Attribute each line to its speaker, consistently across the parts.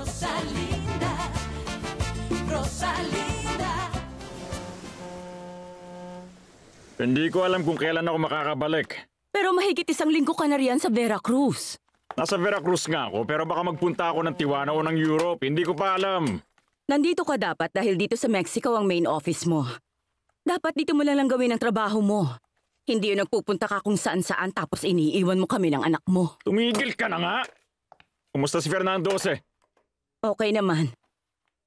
Speaker 1: Rosalinda, Rosalinda.
Speaker 2: Hindi ko alam kung kailan ako makakabalik.
Speaker 3: Pero mahigit 1 linggo ka na riyan sa Veracruz.
Speaker 2: Nasa Veracruz nga ako, pero baka magpunta ako ng Tijuana o ng Europe. Hindi ko pa alam.
Speaker 3: Nandito ka dapat dahil dito sa Mexico ang main office mo. Dapat dito mo lang gawin ang trabaho mo. Hindi yun nagpupunta ka kung saan-saan tapos iniiwan mo kami ng anak mo.
Speaker 2: Tumigil ka na nga! Kumusta si Fernando Jose?
Speaker 3: Okay naman.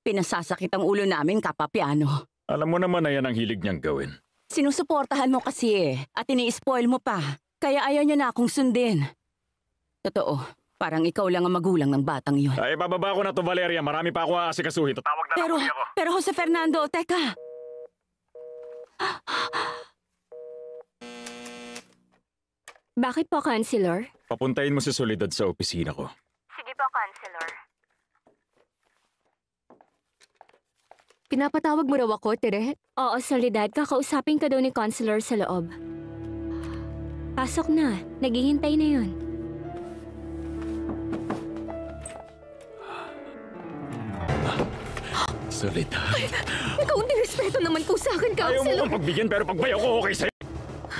Speaker 3: Pinasasakit ang ulo namin kapapiano.
Speaker 2: Alam mo naman na yan ang hilig niyang gawin.
Speaker 3: Sinusuportahan mo kasi at ini-spoil mo pa. Kaya ayaw niya na akong sundin. Totoo, parang ikaw lang ang magulang ng batang yun.
Speaker 2: Ay, bababa ko na to, Valeria. Marami pa ako aasikasuhin. Tatawag na lang ako.
Speaker 3: Pero Jose Fernando, teka!
Speaker 4: Bakit po, Counselor?
Speaker 2: Papuntahin mo si Soledad sa opisina ko.
Speaker 4: Sige po, Counselor. Pinapatawag mo raw ako, Tere? Oo, Soledad. Kakausapin ka daw ni Counselor sa loob. Pasok na. Naghihintay na yun.
Speaker 2: Soledad.
Speaker 4: Ikaw ang respeto naman po sa akin,
Speaker 2: Ayaw mo
Speaker 4: Counselor.
Speaker 2: bang pagbigyan pero pagbayaw ko okay sa'yo?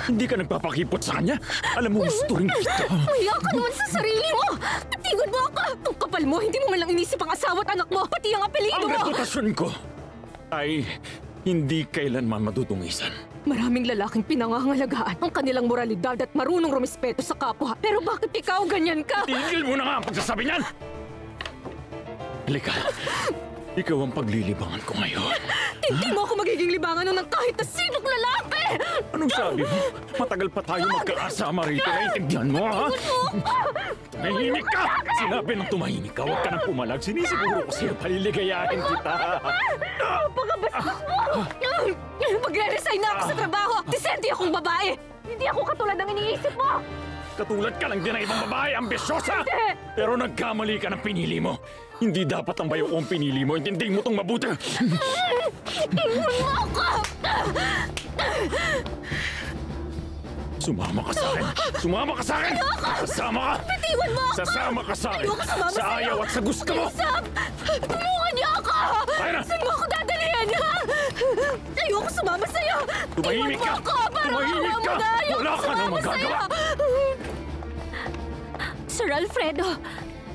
Speaker 2: Hindi ka nagpapakipot sa kanya? Alam mo, gusto rin kita.
Speaker 4: Maya ka naman sa sarili mo! Patigod mo ako! Ang kapal mo, hindi mo man lang inisip ang asawa at anak mo, pati ang apelido
Speaker 2: Ang
Speaker 4: mo!
Speaker 2: reputasyon ko ay hindi kailanman madudungisan.
Speaker 4: Maraming lalaking pinangangalagaan ang kanilang moralidad at marunong rumispeto sa kapwa. Pero bakit ikaw ganyan ka?
Speaker 2: Tigil mo na nga ang pagsasabi niyan! Halika. Ikaw ang paglilibangan ko ngayon.
Speaker 4: Hindi mo ako magiging libangan ng kahit na sinong lalaki!
Speaker 2: Anong sabi mo? Matagal pa tayo magkakasama rito. Naiintindihan mo, ha? Tumahimik ka! Sinabi ng tumahimik ka, huwag ka nang pumalag. Sinisiguro ko sa'yo, paliligayahin kita.
Speaker 4: Pagkabastos mo! Magre-resign na ako sa trabaho! Disente akong babae! Hindi ako katulad ng iniisip mo!
Speaker 2: Katulad ka lang din ng ibang babae, ambisyosa! Pero nagkamali ka ng pinili mo. Hindi dapat ang bayo ko ang pinili mo. Intindihin mo itong mabuti.
Speaker 4: Iwan mo ako!
Speaker 2: Sumama ka sa akin! Sumama ka sa akin! Kasama ka!
Speaker 4: Bitiwan mo ako!
Speaker 2: Sasama ka sa akin!
Speaker 4: Ayoko sumama
Speaker 2: Sa ayaw at sa gusto mo!
Speaker 4: Isap! Tulungan niyo ako!
Speaker 2: Ayra!
Speaker 4: Saan mo ako dadalhin, ha? Ayoko sumama sa'yo!
Speaker 2: Tumahimik ka!
Speaker 4: Iwan mo ako! Parang
Speaker 2: Tumahimik
Speaker 4: awa mo
Speaker 2: ka!
Speaker 4: na! Ayoko
Speaker 2: Wala ka nang
Speaker 4: sumama
Speaker 2: magagawa!
Speaker 4: sa'yo! Sir Alfredo,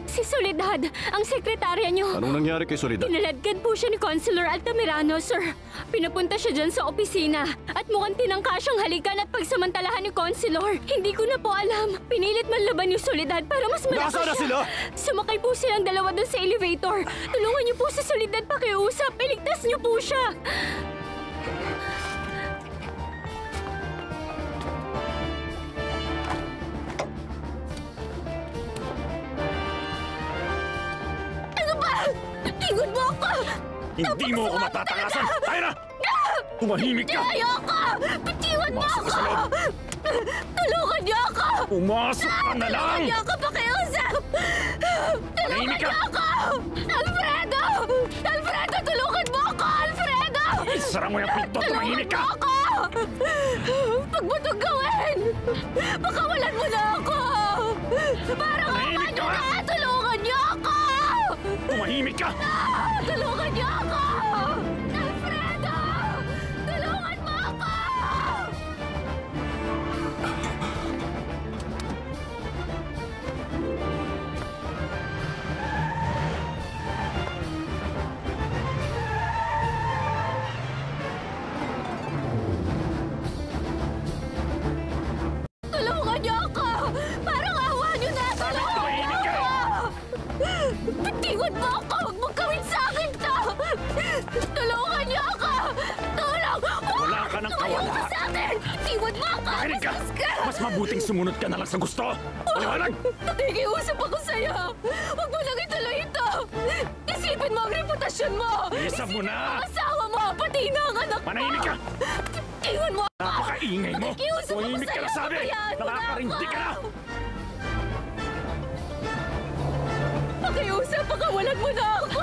Speaker 4: si Soledad, ang sekretarya niyo.
Speaker 5: Anong nangyari kay Soledad?
Speaker 4: Pinaladkad po siya ni Consular Altamirano, sir. Pinapunta siya dyan sa opisina at mukhang tinangka siyang halikan at pagsamantalahan ni Consular. Hindi ko na po alam. Pinilit man laban ni Soledad para mas malakas
Speaker 5: Nasaan na sila?
Speaker 4: Sumakay po silang dalawa doon sa elevator. Tulungan niyo po si Soledad pakiusap. Iligtas niyo po siya. Tigod mo ako!
Speaker 2: Hindi mo ako matatakasan! Tayo na! Tumahimik ka!
Speaker 4: Ayoko! Bitiwan mo
Speaker 2: Pumasok ka sa
Speaker 4: ako!
Speaker 2: loob!
Speaker 4: Tulungan niyo ako!
Speaker 2: Pumasok ka na lang!
Speaker 4: Tulungan niyo ako pakiusap! Tulungan
Speaker 2: Manahimik ka!
Speaker 4: niyo ako! Alfredo! Alfredo, tulungan mo ako! Alfredo!
Speaker 2: Isara mo yung pinto! Tumahimik ka!
Speaker 4: Tulungan mo ako! Pag mo itong gawin! Pakawalan mo na ako! Parang awa
Speaker 2: Manahimik
Speaker 4: niyo
Speaker 2: ka!
Speaker 4: na! Tulungan niyo ako!
Speaker 2: Tumahimik ka!
Speaker 4: Tulungan niyo ako! Alfredo! Tulungan mo ako! Tulungan niyo ako! Parang awa niyo na! Tulungan
Speaker 2: Tumahimik ka!
Speaker 4: Bitiwan mo ako! Huwag mong gawin sa akin to! Tulungan niyo ako! Tulong!
Speaker 2: Wala ka ng
Speaker 4: Tumayo
Speaker 2: kawala!
Speaker 4: ka sa akin! Bitiwan mo ako!
Speaker 2: Makinig ka!
Speaker 4: Bastos ka!
Speaker 2: Mas mabuting sumunod ka na lang sa gusto! Paliwanag!
Speaker 4: Nakikiusap ako sa'yo! Huwag mo lang ituloy ito! Isipin mo ang reputasyon mo!
Speaker 2: Isip mo na!
Speaker 4: Ang asawa mo! Pati na ang anak mo!
Speaker 2: Manahimik ka!
Speaker 4: Bitiwan mo ako!
Speaker 2: Napakaingay mo!
Speaker 4: Nakikiusap ako
Speaker 2: Tumahimik ka na
Speaker 4: sa'yo!
Speaker 2: sabi!
Speaker 4: Hayaan mo na
Speaker 2: Nakakarindi ka na!
Speaker 4: ako! Pakiusap, pakawalan mo na ako!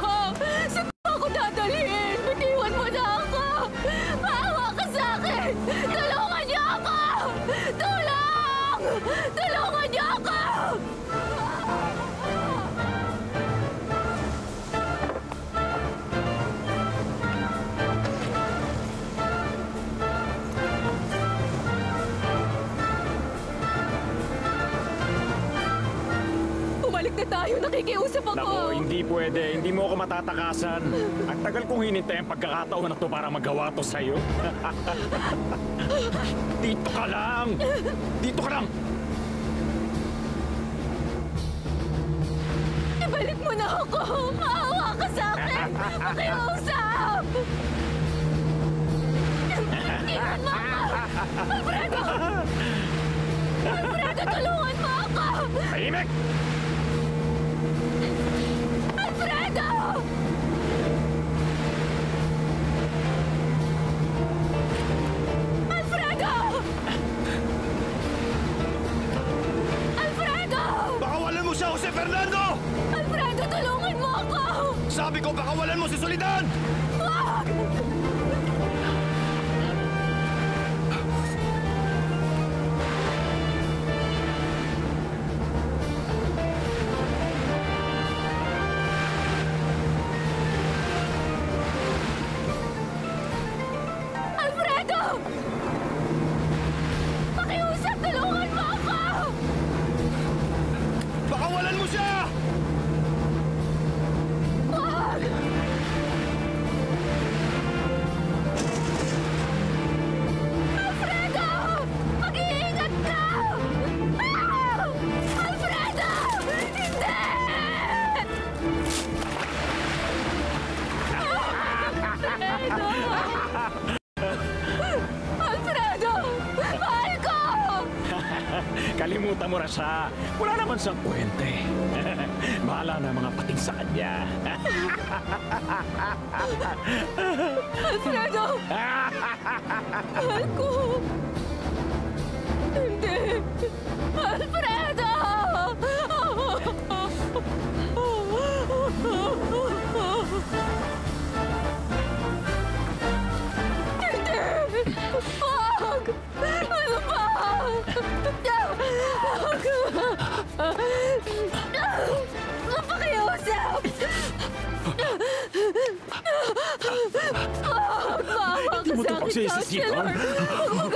Speaker 4: Saan mo ako dadalhin? Bitiwan mo na ako! Maawa ka sa akin! Tulungan niyo ako! Tulong! Tulungan niyo ako!
Speaker 3: malayo, nakikiusap ako.
Speaker 2: Nako, hindi pwede. Hindi mo ako matatakasan. Ang tagal kong hinintay ang pagkakataon na to para magawa to sa'yo. Dito ka lang! Dito ka lang!
Speaker 3: Ibalik mo na ako! Maawa ka sa akin! Pakiusap! Iwan mo ako! Alfredo! Alfredo, tulungan mo ako!
Speaker 2: Tahimik!
Speaker 3: Alfredo! Alfredo! Alfredo!
Speaker 1: Pakawalan mo siya, Jose Fernando!
Speaker 3: Alfredo, tulungan mo ako!
Speaker 1: Sabi ko, pakawalan mo si Soledad!
Speaker 3: Wag! Alfredo! Pakiusap, tulungan mo ako!
Speaker 1: Pakawalan mo siya!
Speaker 3: Wag! Alfredo! Mag-iingat ka! Ah! Alfredo! Hindi! Alfredo! Mahal ko!
Speaker 2: Kalimutan mo na siya. Wala naman siyang kwente. Bahala na mga pating sa kanya.
Speaker 3: Alfredo! Mahal ko! Hindi! Alfredo! Hindi! Wag! Ano ba? Wag! Pakiusap! Wag! Maawa
Speaker 2: Hindi
Speaker 3: ka
Speaker 2: mo
Speaker 3: sa
Speaker 2: ito
Speaker 3: akin,
Speaker 2: pagsisisihan.
Speaker 3: Counselor!